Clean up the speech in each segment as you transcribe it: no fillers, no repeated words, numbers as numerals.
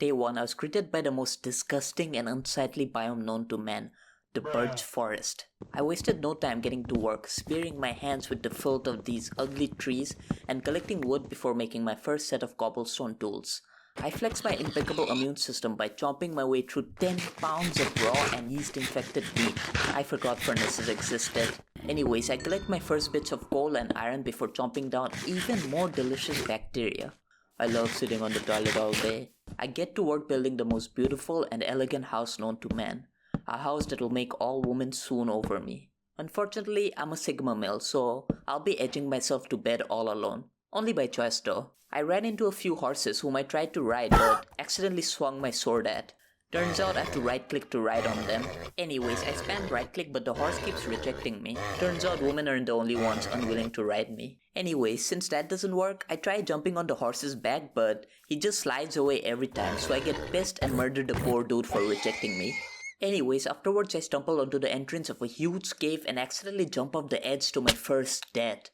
Day 1, I was greeted by the most disgusting and unsightly biome known to man, the birch forest. I wasted no time getting to work, spearing my hands with the filth of these ugly trees and collecting wood before making my first set of cobblestone tools. I flexed my impeccable immune system by chomping my way through 10 pounds of raw and yeast-infected meat. I forgot furnaces existed. Anyways, I collect my first bits of coal and iron before chomping down even more delicious bacteria. I love sitting on the toilet all day. I get to work building the most beautiful and elegant house known to man. A house that will make all women swoon over me. Unfortunately, I'm a Sigma male, so I'll be edging myself to bed all alone. Only by choice though. I ran into a few horses whom I tried to ride but accidentally swung my sword at. Turns out I have to right click to ride on them. Anyways, I spammed right click but the horse keeps rejecting me. Turns out women aren't the only ones unwilling to ride me. Anyways, since that doesn't work, I try jumping on the horse's back but he just slides away every time, so I get pissed and murder the poor dude for rejecting me. Anyways, afterwards I stumble onto the entrance of a huge cave and accidentally jump off the edge to my first death.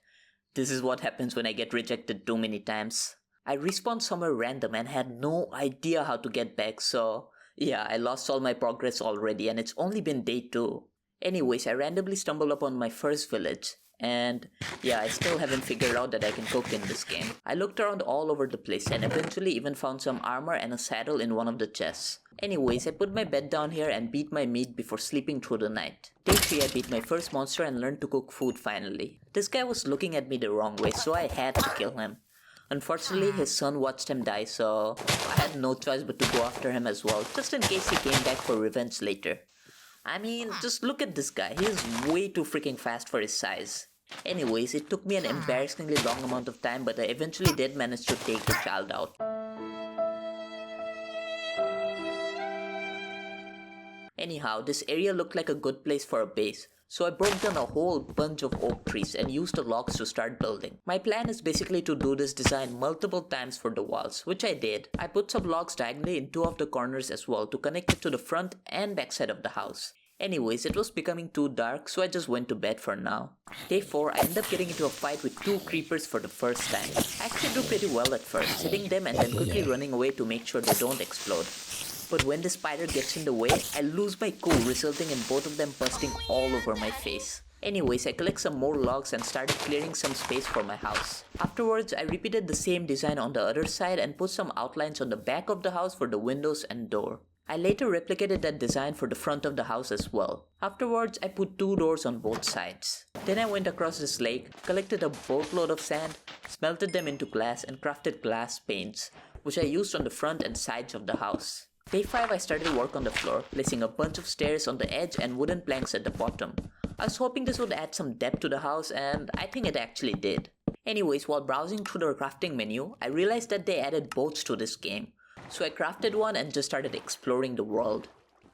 This is what happens when I get rejected too many times. I respawned somewhere random and had no idea how to get back, so yeah, I lost all my progress already and it's only been day 2. Anyways, I randomly stumbled upon my first village. And yeah, I still haven't figured out that I can cook in this game. I looked around all over the place and eventually even found some armor and a saddle in one of the chests. Anyways, I put my bed down here and beat my meat before sleeping through the night. Day 3, I beat my first monster and learned to cook food finally. This guy was looking at me the wrong way, so I had to kill him. Unfortunately, his son watched him die, so I had no choice but to go after him as well, just in case he came back for revenge later. I mean, just look at this guy, he is way too freaking fast for his size. Anyways, it took me an embarrassingly long amount of time, but I eventually did manage to take the child out. Anyhow, this area looked like a good place for a base, so I broke down a whole bunch of oak trees and used the logs to start building. My plan is basically to do this design multiple times for the walls, which I did. I put some logs diagonally in 2 of the corners as well to connect it to the front and back side of the house. Anyways, it was becoming too dark, so I just went to bed for now. Day 4, I ended up getting into a fight with 2 creepers for the first time. I actually do pretty well at first, hitting them and then quickly running away to make sure they don't explode. But when the spider gets in the way, I lose my cool, resulting in both of them busting all over my face. Anyways, I collect some more logs and started clearing some space for my house. Afterwards, I repeated the same design on the other side and put some outlines on the back of the house for the windows and door. I later replicated that design for the front of the house as well. Afterwards, I put 2 doors on both sides. Then I went across this lake, collected a boatload of sand, smelted them into glass and crafted glass panes, which I used on the front and sides of the house. Day 5, I started work on the floor, placing a bunch of stairs on the edge and wooden planks at the bottom. I was hoping this would add some depth to the house and I think it actually did. Anyways, while browsing through the crafting menu, I realized that they added boats to this game. So I crafted one and just started exploring the world.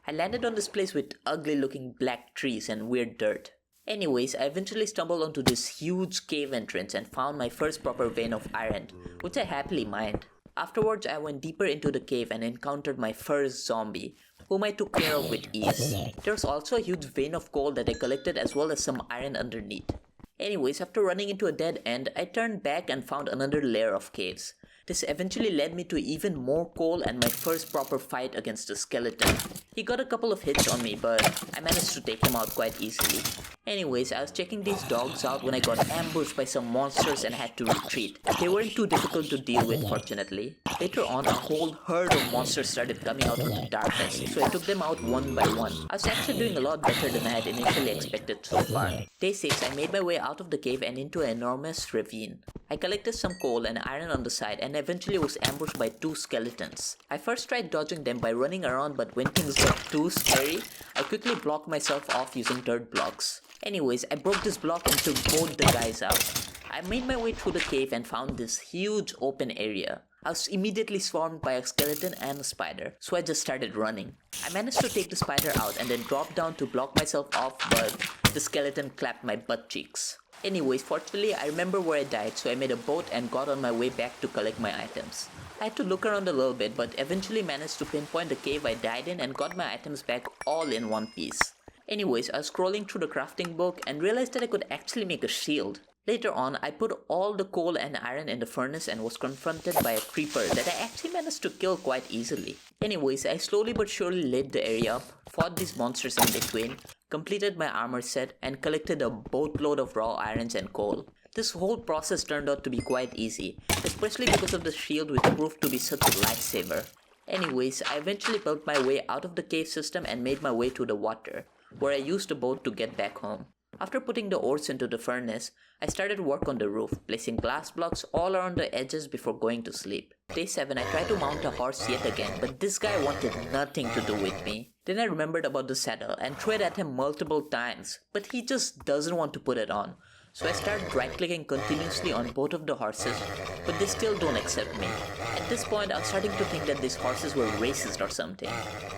I landed on this place with ugly looking black trees and weird dirt. Anyways, I eventually stumbled onto this huge cave entrance and found my first proper vein of iron, which I happily mined. Afterwards, I went deeper into the cave and encountered my first zombie, whom I took care of with ease. There was also a huge vein of coal that I collected as well as some iron underneath. Anyways, after running into a dead end, I turned back and found another layer of caves. This eventually led me to even more coal and my first proper fight against the skeleton. He got a couple of hits on me, but I managed to take him out quite easily. Anyways, I was checking these dogs out when I got ambushed by some monsters and had to retreat. They weren't too difficult to deal with, fortunately. Later on, a whole herd of monsters started coming out of the darkness, so I took them out one by one. I was actually doing a lot better than I had initially expected so far. Day 6, I made my way out of the cave and into an enormous ravine. I collected some coal and iron on the side and eventually was ambushed by 2 skeletons. I first tried dodging them by running around, but when things got too scary, I quickly blocked myself off using dirt blocks. Anyways, I broke this block and took both the guys out. I made my way through the cave and found this huge open area. I was immediately swarmed by a skeleton and a spider, so I just started running. I managed to take the spider out and then dropped down to block myself off, but the skeleton clapped my butt cheeks. Anyways, fortunately, I remember where I died, so I made a boat and got on my way back to collect my items. I had to look around a little bit, but eventually managed to pinpoint the cave I died in and got my items back all in one piece. Anyways, I was scrolling through the crafting book and realized that I could actually make a shield. Later on, I put all the coal and iron in the furnace and was confronted by a creeper that I actually managed to kill quite easily. Anyways, I slowly but surely lit the area up, fought these monsters in between, completed my armor set, and collected a boatload of raw irons and coal. This whole process turned out to be quite easy, especially because of the shield which proved to be such a lifesaver. Anyways, I eventually built my way out of the cave system and made my way to the water, where I used a boat to get back home. After putting the ores into the furnace, I started work on the roof, placing glass blocks all around the edges before going to sleep. Day 7, I tried to mount a horse yet again, but this guy wanted nothing to do with me. Then I remembered about the saddle and threw it at him multiple times, but he just doesn't want to put it on. So I started right-clicking continuously on both of the horses, but they still don't accept me. At this point, I was starting to think that these horses were racist or something,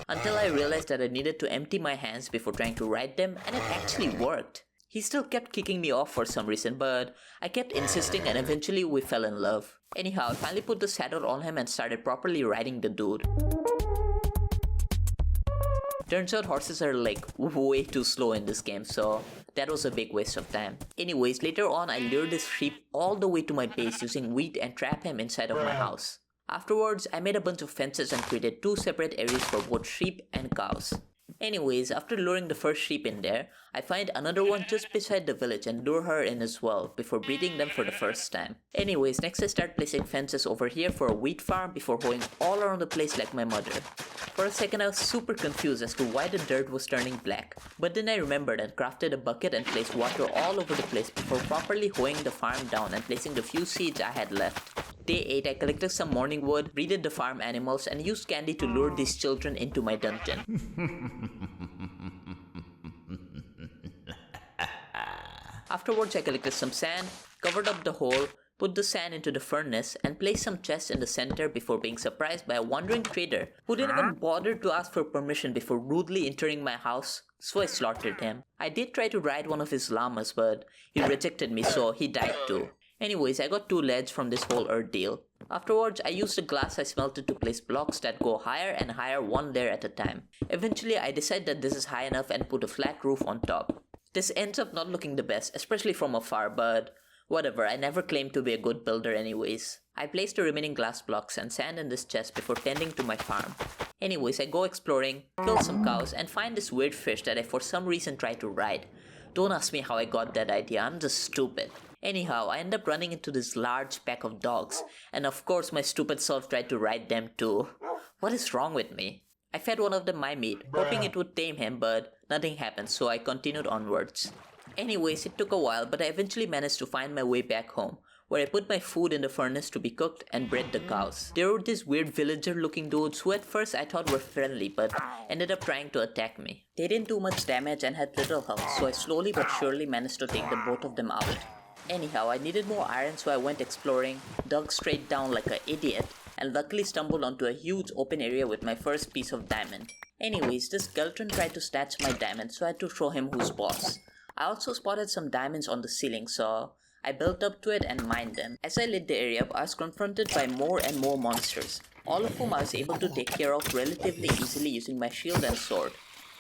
until I realized that I needed to empty my hands before trying to ride them, and it actually worked. He still kept kicking me off for some reason, but I kept insisting and eventually we fell in love. Anyhow, I finally put the saddle on him and started properly riding the dude. Turns out horses are like way too slow in this game, so that was a big waste of time. Anyways, later on I lured this sheep all the way to my base using wheat and trap him inside of my house. Afterwards, I made a bunch of fences and created 2 separate areas for both sheep and cows. Anyways, after luring the first sheep in there, I find another one just beside the village and lure her in as well before breeding them for the first time. Anyways, next I start placing fences over here for a wheat farm before hoeing all around the place like my mother. For a second I was super confused as to why the dirt was turning black, but then I remembered and crafted a bucket and placed water all over the place before properly hoeing the farm down and placing the few seeds I had left. Day 8, I collected some morning wood, breeded the farm animals, and used candy to lure these children into my dungeon. Afterwards, I collected some sand, covered up the hole, put the sand into the furnace, and placed some chests in the center before being surprised by a wandering trader who didn't even bother to ask for permission before rudely entering my house, so I slaughtered him. I did try to ride one of his llamas, but he rejected me, so he died too. Anyways, I got 2 leads from this whole ordeal. Afterwards, I used the glass I smelted to place blocks that go higher and higher 1 layer at a time. Eventually, I decide that this is high enough and put a flat roof on top. This ends up not looking the best, especially from afar, but whatever, I never claimed to be a good builder anyways. I placed the remaining glass blocks and sand in this chest before tending to my farm. Anyways, I go exploring, kill some cows, and find this weird fish that I for some reason tried to ride. Don't ask me how I got that idea, I'm just stupid. Anyhow, I end up running into this large pack of dogs, and of course my stupid self tried to ride them too. What is wrong with me? I fed one of them my meat, hoping it would tame him, but nothing happened, so I continued onwards. Anyways, it took a while, but I eventually managed to find my way back home, where I put my food in the furnace to be cooked and bred the cows. There were these weird villager looking dudes who at first I thought were friendly, but ended up trying to attack me. They didn't do much damage and had little health, so I slowly but surely managed to take the both of them out. Anyhow, I needed more iron, so I went exploring, dug straight down like an idiot, and luckily stumbled onto a huge open area with my first piece of diamond. Anyways, this skeleton tried to snatch my diamond, so I had to show him who's boss. I also spotted some diamonds on the ceiling, so I built up to it and mined them. As I lit the area up, I was confronted by more and more monsters, all of whom I was able to take care of relatively easily using my shield and sword.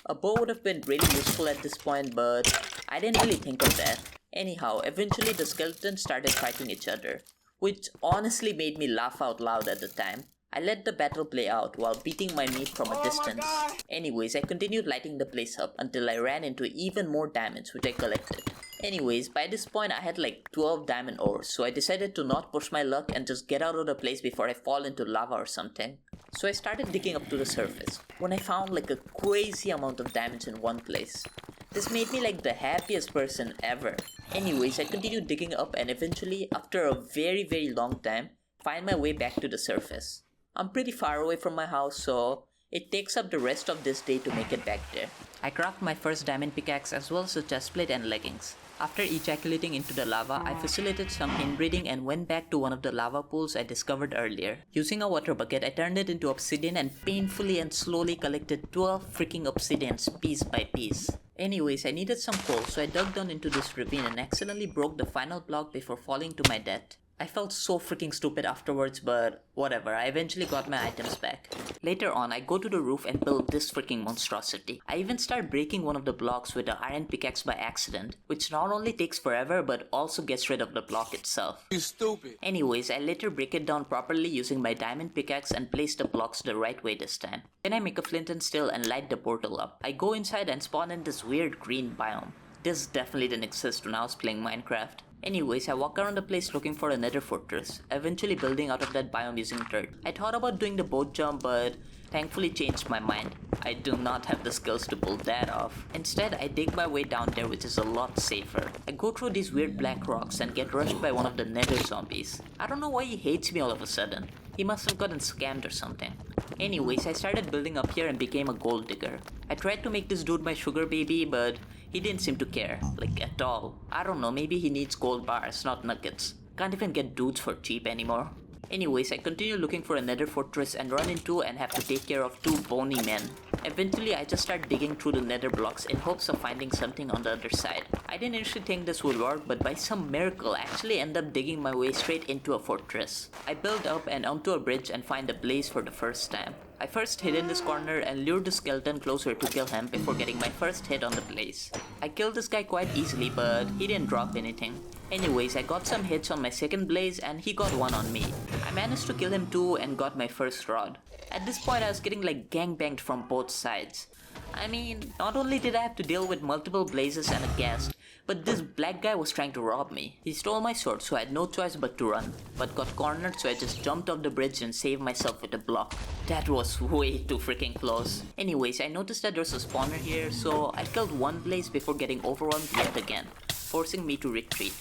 A bow would have been really useful at this point, but I didn't really think of that. Anyhow, eventually the skeletons started fighting each other, which honestly made me laugh out loud at the time. I let the battle play out while beating my meat from a distance. Anyways, I continued lighting the place up until I ran into even more diamonds which I collected. Anyways, by this point I had like 12 diamond ores, so I decided to not push my luck and just get out of the place before I fall into lava or something. So I started digging up to the surface, when I found like a crazy amount of diamonds in one place. This made me like the happiest person ever. Anyways, I continued digging up and eventually, after a very long time, find my way back to the surface. I'm pretty far away from my house, so it takes up the rest of this day to make it back there. I craft my first diamond pickaxe as well as a chestplate and leggings. After ejaculating into the lava, I facilitated some inbreeding and went back to one of the lava pools I discovered earlier. Using a water bucket, I turned it into obsidian and painfully and slowly collected 12 freaking obsidians piece by piece. Anyways, I needed some coal, so I dug down into this ravine and accidentally broke the final block before falling to my death. I felt so freaking stupid afterwards, but whatever, I eventually got my items back. Later on, I go to the roof and build this freaking monstrosity. I even start breaking one of the blocks with the iron pickaxe by accident, which not only takes forever but also gets rid of the block itself. You stupid. Anyways, I later break it down properly using my diamond pickaxe and place the blocks the right way this time. Then I make a flint and steel and light the portal up. I go inside and spawn in this weird green biome. This definitely didn't exist when I was playing Minecraft. Anyways, I walk around the place looking for a nether fortress, eventually building out of that biome using dirt. I thought about doing the boat jump, but thankfully changed my mind. I do not have the skills to pull that off. Instead, I dig my way down there, which is a lot safer. I go through these weird black rocks and get rushed by one of the nether zombies. I don't know why he hates me all of a sudden. He must have gotten scammed or something. Anyways, I started building up here and became a gold digger. I tried to make this dude my sugar baby, but he didn't seem to care, like at all. I don't know, maybe he needs gold bars, not nuggets. Can't even get dudes for cheap anymore. Anyways, I continue looking for a nether fortress and run into and have to take care of two bony men. Eventually, I just start digging through the nether blocks in hopes of finding something on the other side. I didn't initially think this would work, but by some miracle, I actually end up digging my way straight into a fortress. I build up and onto a bridge and find a blaze for the first time. I first hid in this corner and lured the skeleton closer to kill him before getting my first hit on the blaze. I killed this guy quite easily, but he didn't drop anything. Anyways, I got some hits on my second blaze and he got one on me. I managed to kill him too and got my first rod. At this point, I was getting like gangbanged from both sides. I mean, not only did I have to deal with multiple blazes and a ghast, but this black guy was trying to rob me. He stole my sword, so I had no choice but to run, but got cornered, so I just jumped off the bridge and saved myself with a block. That was way too freaking close. Anyways, I noticed that there's a spawner here, so I killed one blaze before getting overwhelmed yet again, forcing me to retreat.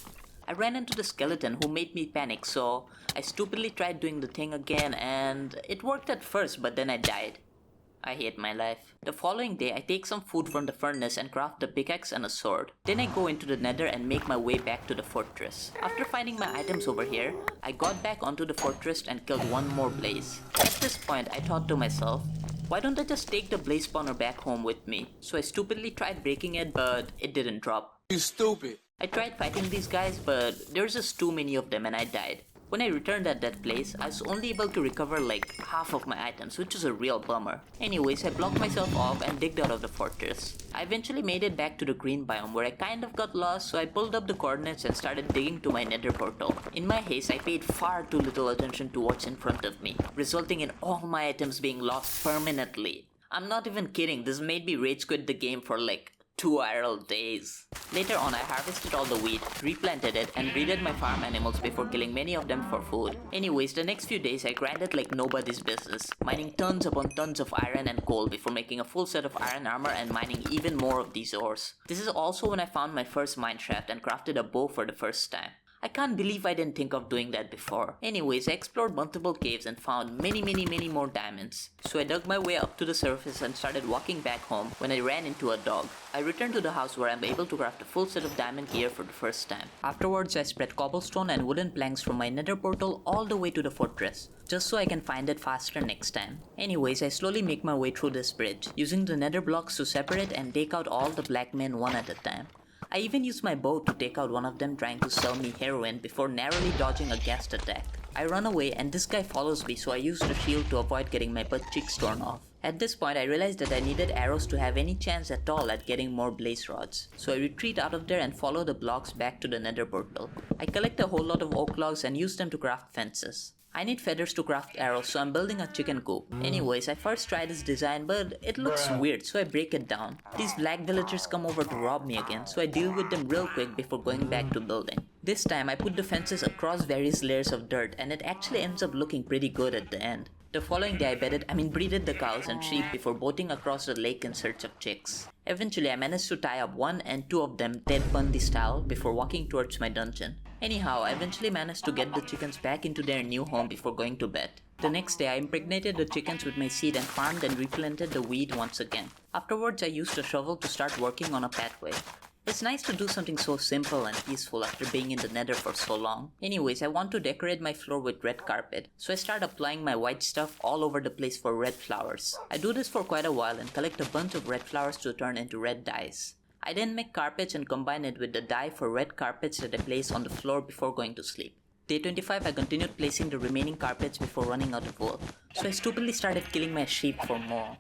I ran into the skeleton who made me panic, so I stupidly tried doing the thing again, and it worked at first, but then I died. I hate my life. The following day, I take some food from the furnace and craft a pickaxe and a sword. Then I go into the nether and make my way back to the fortress. After finding my items over here, I got back onto the fortress and killed one more blaze. At this point, I thought to myself, why don't I just take the blaze spawner back home with me? So I stupidly tried breaking it, but it didn't drop. You stupid. I tried fighting these guys, but there's just too many of them and I died. When I returned at that place, I was only able to recover like half of my items, which was a real bummer. Anyways, I blocked myself off and digged out of the fortress. I eventually made it back to the green biome where I kind of got lost, so I pulled up the coordinates and started digging to my nether portal. In my haste, I paid far too little attention to what's in front of me, resulting in all my items being lost permanently. I'm not even kidding, this made me rage quit the game for like 2 IRL days. Later on, I harvested all the wheat, replanted it, and breeded my farm animals before killing many of them for food. Anyways, the next few days I grinded like nobody's business, mining tons upon tons of iron and coal before making a full set of iron armor and mining even more of these ores. This is also when I found my first mineshaft and crafted a bow for the first time. I can't believe I didn't think of doing that before. Anyways, I explored multiple caves and found many more diamonds. So I dug my way up to the surface and started walking back home when I ran into a dog. I returned to the house where I'm able to craft a full set of diamond gear for the first time. Afterwards, I spread cobblestone and wooden planks from my nether portal all the way to the fortress, just so I can find it faster next time. Anyways, I slowly make my way through this bridge, using the nether blocks to separate and take out all the black men one at a time. I even used my bow to take out one of them trying to sell me heroin before narrowly dodging a ghast attack. I run away and this guy follows me, so I use the shield to avoid getting my butt cheeks torn off. At this point, I realized that I needed arrows to have any chance at all at getting more blaze rods. So I retreat out of there and follow the blocks back to the nether portal. I collect a whole lot of oak logs and use them to craft fences. I need feathers to craft arrows, so I'm building a chicken coop. Anyways, I first tried this design, but it looks weird, so I break it down. These black villagers come over to rob me again, so I deal with them real quick before going back to building. This time, I put the fences across various layers of dirt, and it actually ends up looking pretty good at the end. The following day, I breeded the cows and sheep before boating across the lake in search of chicks. Eventually, I managed to tie up one and two of them Ted Bundy style before walking towards my dungeon. Anyhow, I eventually managed to get the chickens back into their new home before going to bed. The next day, I impregnated the chickens with my seed and farmed and replanted the weed once again. Afterwards, I used a shovel to start working on a pathway. It's nice to do something so simple and peaceful after being in the nether for so long. Anyways, I want to decorate my floor with red carpet, so I start applying my white stuff all over the place for red flowers. I do this for quite a while and collect a bunch of red flowers to turn into red dyes. I then make carpets and combine it with the dye for red carpets that I place on the floor before going to sleep. Day 25, I continued placing the remaining carpets before running out of wool, so I stupidly started killing my sheep for more.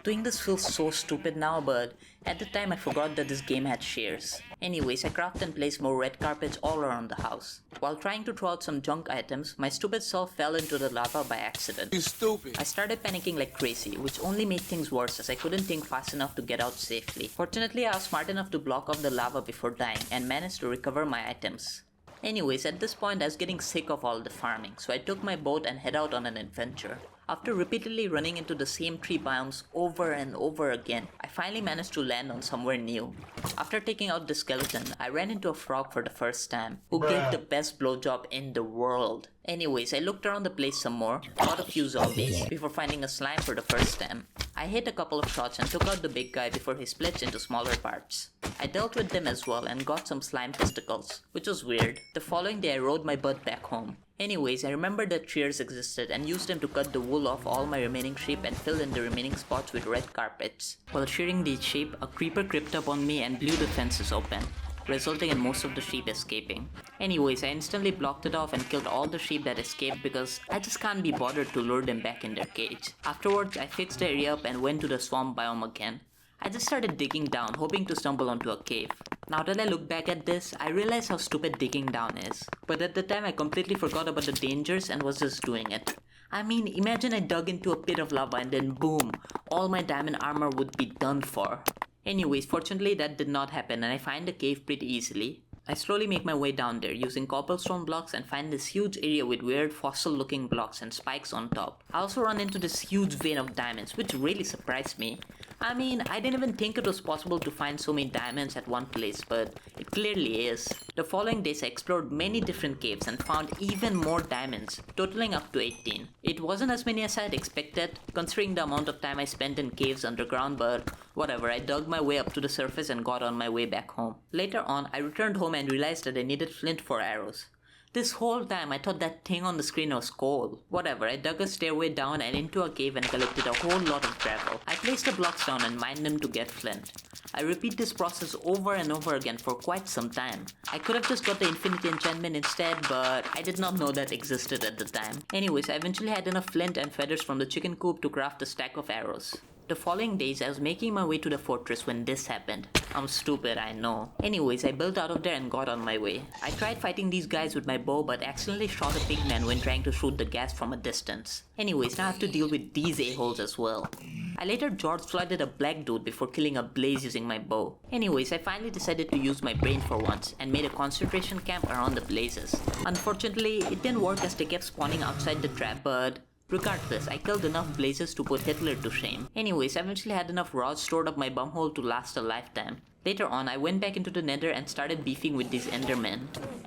Doing this feels so stupid now, but at the time I forgot that this game had shears. Anyways, I crafted and placed more red carpets all around the house. While trying to throw out some junk items, my stupid self fell into the lava by accident. You stupid. I started panicking like crazy, which only made things worse as I couldn't think fast enough to get out safely. Fortunately, I was smart enough to block off the lava before dying and managed to recover my items. Anyways, at this point I was getting sick of all the farming, so I took my boat and head out on an adventure. After repeatedly running into the same tree biomes over and over again, I finally managed to land on somewhere new. After taking out the skeleton, I ran into a frog for the first time, who gave the best blowjob in the world. Anyways, I looked around the place some more, fought a few zombies, before finding a slime for the first time. I hit a couple of shots and took out the big guy before he splits into smaller parts. I dealt with them as well and got some slime testicles, which was weird. The following day I rode my butt back home. Anyways, I remembered that shears existed and used them to cut the wool off all my remaining sheep and fill in the remaining spots with red carpets. While shearing these sheep, a creeper crept up on me and blew the fences open, resulting in most of the sheep escaping. Anyways, I instantly blocked it off and killed all the sheep that escaped because I just can't be bothered to lure them back in their cage. Afterwards, I fixed the area up and went to the swamp biome again. I just started digging down, hoping to stumble onto a cave. Now that I look back at this, I realize how stupid digging down is. But at the time I completely forgot about the dangers and was just doing it. I mean, imagine I dug into a pit of lava and then boom, all my diamond armor would be done for. Anyways, fortunately that did not happen and I find the cave pretty easily. I slowly make my way down there using cobblestone blocks and find this huge area with weird fossil looking blocks and spikes on top. I also run into this huge vein of diamonds, which really surprised me. I mean, I didn't even think it was possible to find so many diamonds at one place, but it clearly is. The following days I explored many different caves and found even more diamonds, totaling up to 18. It wasn't as many as I had expected, considering the amount of time I spent in caves underground, but whatever, I dug my way up to the surface and got on my way back home. Later on, I returned home and realized that I needed flint for arrows. This whole time I thought that thing on the screen was coal. Whatever, I dug a stairway down and into a cave and collected a whole lot of gravel. I placed the blocks down and mined them to get flint. I repeat this process over and over again for quite some time. I could have just got the infinity enchantment instead, but I did not know that existed at the time. Anyways, I eventually had enough flint and feathers from the chicken coop to craft a stack of arrows. The following days, I was making my way to the fortress when this happened. I'm stupid, I know. Anyways, I built out of there and got on my way. I tried fighting these guys with my bow but accidentally shot a pigman when trying to shoot the gas from a distance. Anyways, now I have to deal with these a-holes as well. I later George flooded a black dude before killing a blaze using my bow. Anyways, I finally decided to use my brain for once and made a concentration camp around the blazes. Unfortunately, it didn't work as they kept spawning outside the trap, but regardless, I killed enough blazes to put Hitler to shame. Anyways, I eventually had enough rods stored up my bumhole to last a lifetime. Later on, I went back into the Nether and started beefing with these endermen.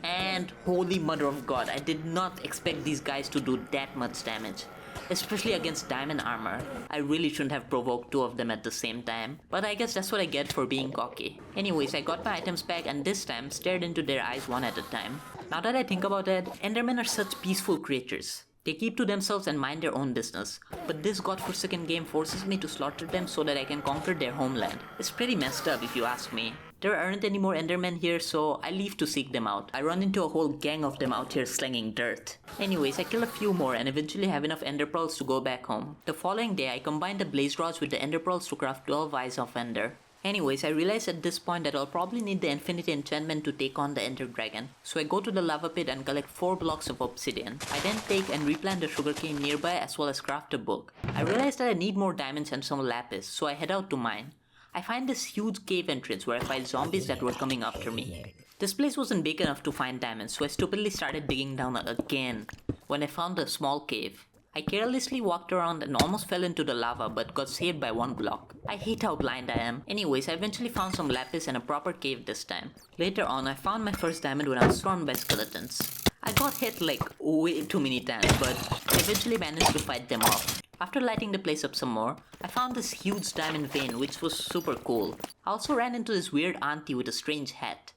And holy mother of god, I did not expect these guys to do that much damage. Especially against diamond armor. I really shouldn't have provoked two of them at the same time. But I guess that's what I get for being cocky. Anyways, I got my items back and this time stared into their eyes one at a time. Now that I think about it, endermen are such peaceful creatures. They keep to themselves and mind their own business, but this godforsaken game forces me to slaughter them so that I can conquer their homeland. It's pretty messed up if you ask me. There aren't any more endermen here, so I leave to seek them out. I run into a whole gang of them out here slinging dirt. Anyways, I kill a few more and eventually have enough ender pearls to go back home. The following day, I combined the blaze rods with the ender pearls to craft 12 eyes of ender. Anyways, I realized at this point that I'll probably need the infinity enchantment to take on the ender dragon. So I go to the lava pit and collect 4 blocks of obsidian. I then take and replant the sugarcane nearby as well as craft a book. I realized that I need more diamonds and some lapis, so I head out to mine. I find this huge cave entrance where I fight zombies that were coming after me. This place wasn't big enough to find diamonds, so I stupidly started digging down again when I found a small cave. I carelessly walked around and almost fell into the lava but got saved by 1 block. I hate how blind I am. Anyways, I eventually found some lapis and a proper cave this time. Later on, I found my first diamond when I was surrounded by skeletons. I got hit like way too many times, but I eventually managed to fight them off. After lighting the place up some more, I found this huge diamond vein which was super cool. I also ran into this weird auntie with a strange hat.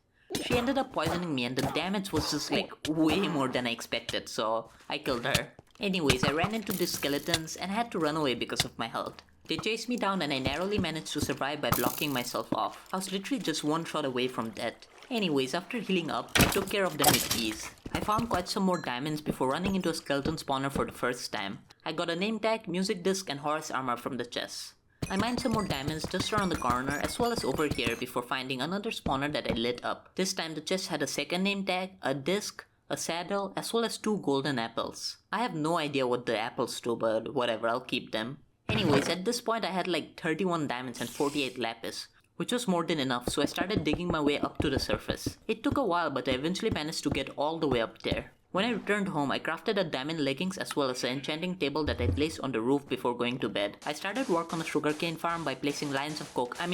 She ended up poisoning me and the damage was just like way more than I expected, so I killed her. Anyways, I ran into these skeletons and had to run away because of my health. They chased me down and I narrowly managed to survive by blocking myself off. I was literally just 1 shot away from death. Anyways, after healing up, I took care of them with ease. I found quite some more diamonds before running into a skeleton spawner for the first time. I got a name tag, music disc and horse armor from the chest. I mined some more diamonds just around the corner as well as over here before finding another spawner that I lit up. This time the chest had a second name tag, a disc, a saddle, as well as 2 golden apples. I have no idea what the apples do, but whatever, I'll keep them. Anyways, at this point I had like 31 diamonds and 48 lapis, which was more than enough, so I started digging my way up to the surface. It took a while, but I eventually managed to get all the way up there. When I returned home, I crafted a diamond leggings as well as an enchanting table that I placed on the roof before going to bed. I started work on a sugarcane farm by placing lines of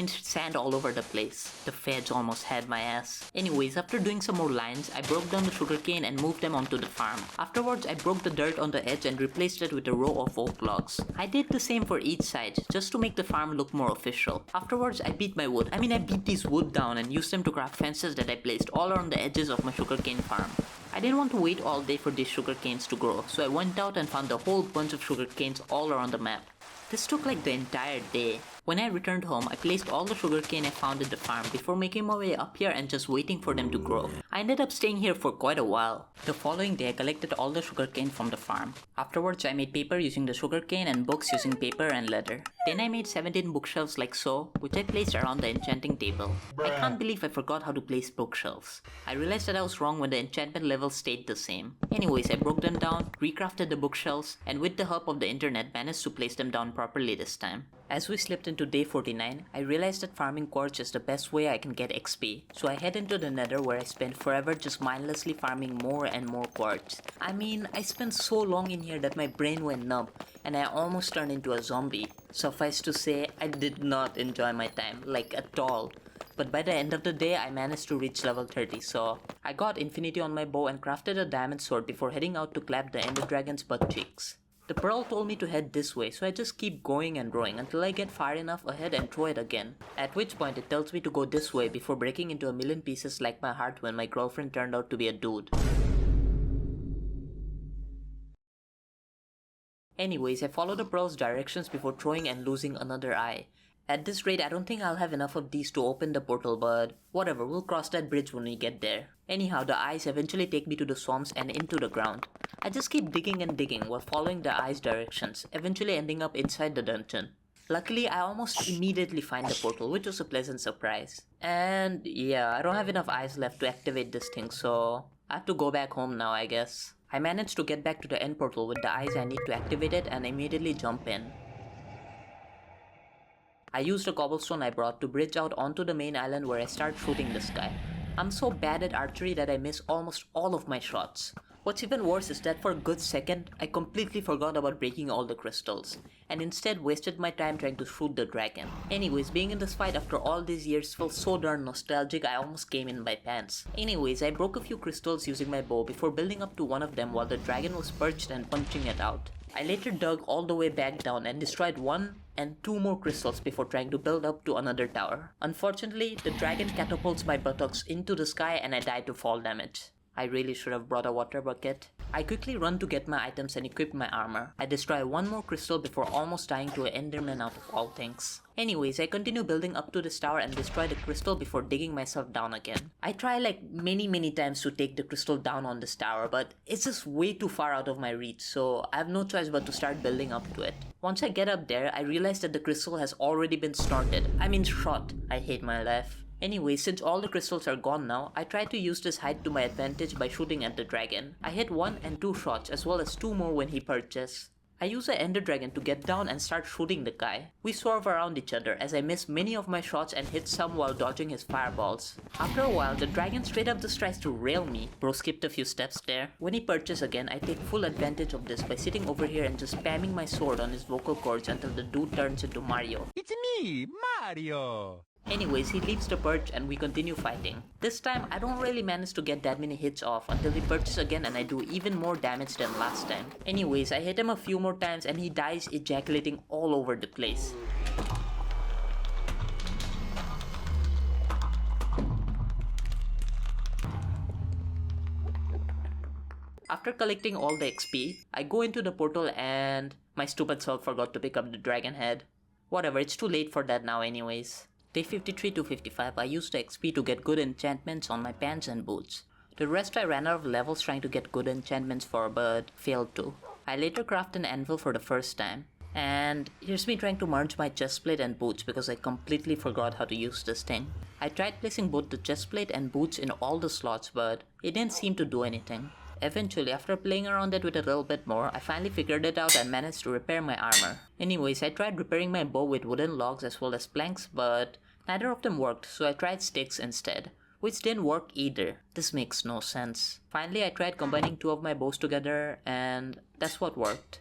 sand all over the place. The feds almost had my ass. Anyways, after doing some more lines, I broke down the sugarcane and moved them onto the farm. Afterwards, I broke the dirt on the edge and replaced it with a row of oak logs. I did the same for each side, just to make the farm look more official. Afterwards, I beat these wood down and used them to craft fences that I placed all around the edges of my sugarcane farm. I didn't want to wait all day for these sugar canes to grow, so I went out and found a whole bunch of sugar canes all around the map. This took like the entire day. When I returned home, I placed all the sugarcane I found in the farm before making my way up here and just waiting for them to grow. I ended up staying here for quite a while. The following day, I collected all the sugarcane from the farm. Afterwards, I made paper using the sugarcane and books using paper and leather. Then I made 17 bookshelves like so, which I placed around the enchanting table. I can't believe I forgot how to place bookshelves. I realized that I was wrong when the enchantment level stayed the same. Anyways, I broke them down, recrafted the bookshelves, and with the help of the internet managed to place them down properly this time. As we slipped into day 49, I realized that farming quartz is the best way I can get XP. So I head into the Nether where I spent forever just mindlessly farming more and more quartz. I spent so long in here that my brain went numb and I almost turned into a zombie. Suffice to say, I did not enjoy my time, like at all. But by the end of the day, I managed to reach level 30, so I got infinity on my bow and crafted a diamond sword before heading out to clap the ender dragon's butt cheeks. The pearl told me to head this way, so I just keep going and rowing until I get far enough ahead and throw it again. At which point it tells me to go this way before breaking into a million pieces like my heart when my girlfriend turned out to be a dude. Anyways, I follow the pearl's directions before throwing and losing another eye. At this rate, I don't think I'll have enough of these to open the portal, but whatever, we'll cross that bridge when we get there. Anyhow, the eyes eventually take me to the swamps and into the ground. I just keep digging and digging while following the eyes' directions, eventually ending up inside the dungeon. Luckily, I almost immediately find the portal, which was a pleasant surprise. And yeah, I don't have enough eyes left to activate this thing, so I have to go back home now, I guess. I managed to get back to the end portal with the eyes I need to activate it and immediately jump in. I used the cobblestone I brought to bridge out onto the main island where I start shooting this guy. I'm so bad at archery that I miss almost all of my shots. What's even worse is that for a good second, I completely forgot about breaking all the crystals, and instead wasted my time trying to shoot the dragon. Anyways, being in this fight after all these years felt so darn nostalgic I almost came in my pants. Anyways, I broke a few crystals using my bow before building up to one of them while the dragon was perched and punching it out. I later dug all the way back down and destroyed 1 and 2 more crystals before trying to build up to another tower. Unfortunately, the dragon catapults my buttocks into the sky and I die to fall damage. I really should have brought a water bucket. I quickly run to get my items and equip my armor. I destroy 1 more crystal before almost dying to an enderman out of all things. Anyways, I continue building up to this tower and destroy the crystal before digging myself down again. I try like many times to take the crystal down on this tower, but it's just way too far out of my reach, so I have no choice but to start building up to it. Once I get up there, I realize that the crystal has already been shot. I hate my life. Anyway, since all the crystals are gone now, I try to use this height to my advantage by shooting at the dragon. I hit 1 and 2 shots as well as 2 more when he perches. I use the ender dragon to get down and start shooting the guy. We swerve around each other as I miss many of my shots and hit some while dodging his fireballs. After a while, the dragon straight up just tries to rail me. Bro skipped a few steps there. When he perches again, I take full advantage of this by sitting over here and just spamming my sword on his vocal cords until the dude turns into Mario. It's me, Mario! Anyways, he leaves the perch and we continue fighting. This time, I don't really manage to get that many hits off until he perches again and I do even more damage than last time. Anyways, I hit him a few more times and he dies ejaculating all over the place. After collecting all the XP, I go into the portal and my stupid self forgot to pick up the dragon head. Whatever, it's too late for that now anyways. Day 53 to 55, I used the XP to get good enchantments on my pants and boots. The rest I ran out of levels trying to get good enchantments for, but failed to. I later crafted an anvil for the first time. And here's me trying to merge my chestplate and boots because I completely forgot how to use this thing. I tried placing both the chestplate and boots in all the slots, but it didn't seem to do anything. Eventually, after playing around it with a little bit more, I finally figured it out and managed to repair my armor. Anyways, I tried repairing my bow with wooden logs as well as planks, but neither of them worked, so I tried sticks instead, which didn't work either. This makes no sense. Finally, I tried combining two of my bows together, and that's what worked.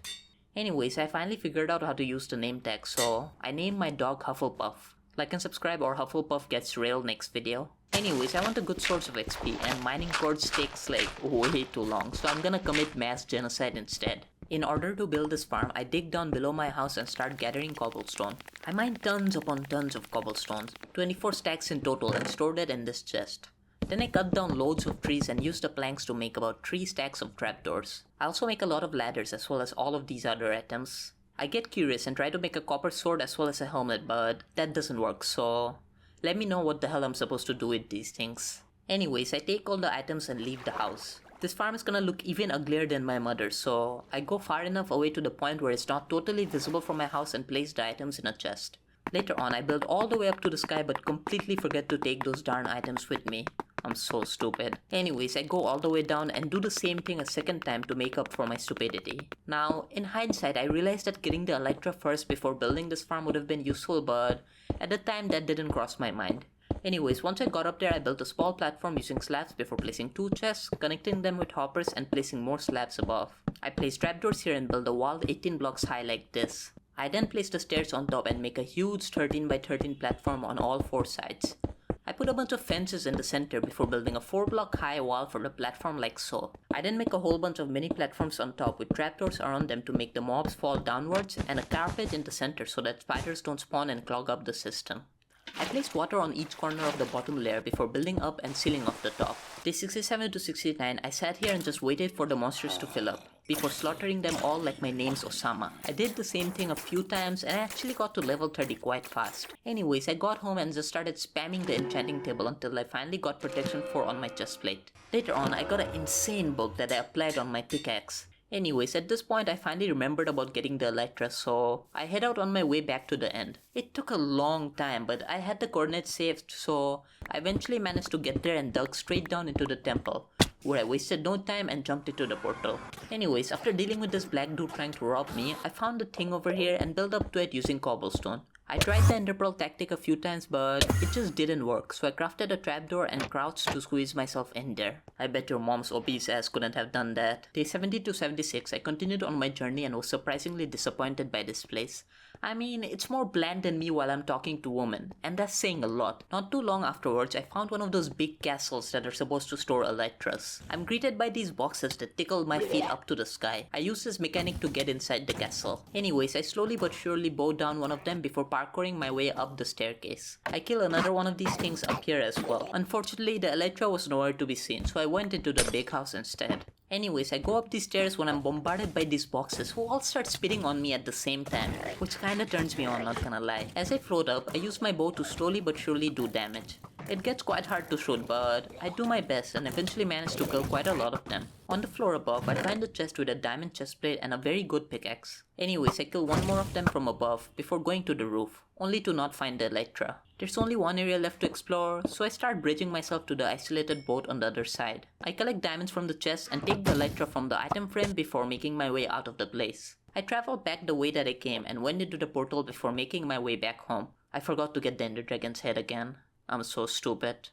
Anyways, I finally figured out how to use the name tag, so I named my dog Hufflepuff. Like and subscribe or Hufflepuff gets railed next video. Anyways, I want a good source of XP, and mining quartz takes like way too long, so I'm gonna commit mass genocide instead. In order to build this farm, I dig down below my house and start gathering cobblestone. I mined tons upon tons of cobblestones, 24 stacks in total, and stored it in this chest. Then I cut down loads of trees and used the planks to make about 3 stacks of trapdoors. I also make a lot of ladders as well as all of these other items. I get curious and try to make a copper sword as well as a helmet, but that doesn't work, so let me know what the hell I'm supposed to do with these things. Anyways, I take all the items and leave the house. This farm is gonna look even uglier than my mother's, so I go far enough away to the point where it's not totally visible from my house and place the items in a chest. Later on, I build all the way up to the sky but completely forget to take those darn items with me. I'm so stupid. Anyways, I go all the way down and do the same thing a second time to make up for my stupidity. Now, in hindsight, I realized that getting the elytra first before building this farm would have been useful, but at the time that didn't cross my mind. Anyways, once I got up there, I built a small platform using slabs before placing 2 chests, connecting them with hoppers and placing more slabs above. I placed trapdoors here and built a wall 18 blocks high like this. I then placed the stairs on top and make a huge 13 by 13 platform on all 4 sides. I put a bunch of fences in the center before building a 4-block high wall for the platform like so. I then make a whole bunch of mini platforms on top with trapdoors around them to make the mobs fall downwards and a carpet in the center so that spiders don't spawn and clog up the system. I placed water on each corner of the bottom layer before building up and sealing off the top. Day 67 to 69, I sat here and just waited for the monsters to fill up, before slaughtering them all like my name's Osama. I did the same thing a few times and I actually got to level 30 quite fast. Anyways, I got home and just started spamming the enchanting table until I finally got protection 4 on my chestplate. Later on, I got an insane bug that I applied on my pickaxe. Anyways, at this point I finally remembered about getting the elytra, so I head out on my way back to the end. It took a long time, but I had the coordinates saved, so I eventually managed to get there and dug straight down into the temple, where I wasted no time and jumped into the portal. Anyways, after dealing with this black dude trying to rob me, I found the thing over here and built up to it using cobblestone. I tried the ender pearl tactic a few times, but it just didn't work, so I crafted a trapdoor and crouched to squeeze myself in there. I bet your mom's obese ass couldn't have done that. Day 70 to 76, I continued on my journey and was surprisingly disappointed by this place. I mean, it's more bland than me while I'm talking to women, and that's saying a lot. Not too long afterwards, I found one of those big castles that are supposed to store elytras. I'm greeted by these boxes that tickle my feet up to the sky. I use this mechanic to get inside the castle. Anyways, I slowly but surely bow down one of them before parkouring my way up the staircase. I kill another one of these things up here as well. Unfortunately, the elytra was nowhere to be seen, so I went into the big house instead. Anyways, I go up these stairs when I'm bombarded by these boxes who all start spitting on me at the same time, which kinda turns me on, not gonna lie. As I float up, I use my bow to slowly but surely do damage. It gets quite hard to shoot, but I do my best and eventually manage to kill quite a lot of them. On the floor above, I find a chest with a diamond chestplate and a very good pickaxe. Anyways, I kill one more of them from above before going to the roof, only to not find the elytra. There's only one area left to explore, so I start bridging myself to the isolated boat on the other side. I collect diamonds from the chest and take the elytra from the item frame before making my way out of the place. I traveled back the way that I came and went into the portal before making my way back home. I forgot to get the Ender Dragon's head again. I'm so stupid.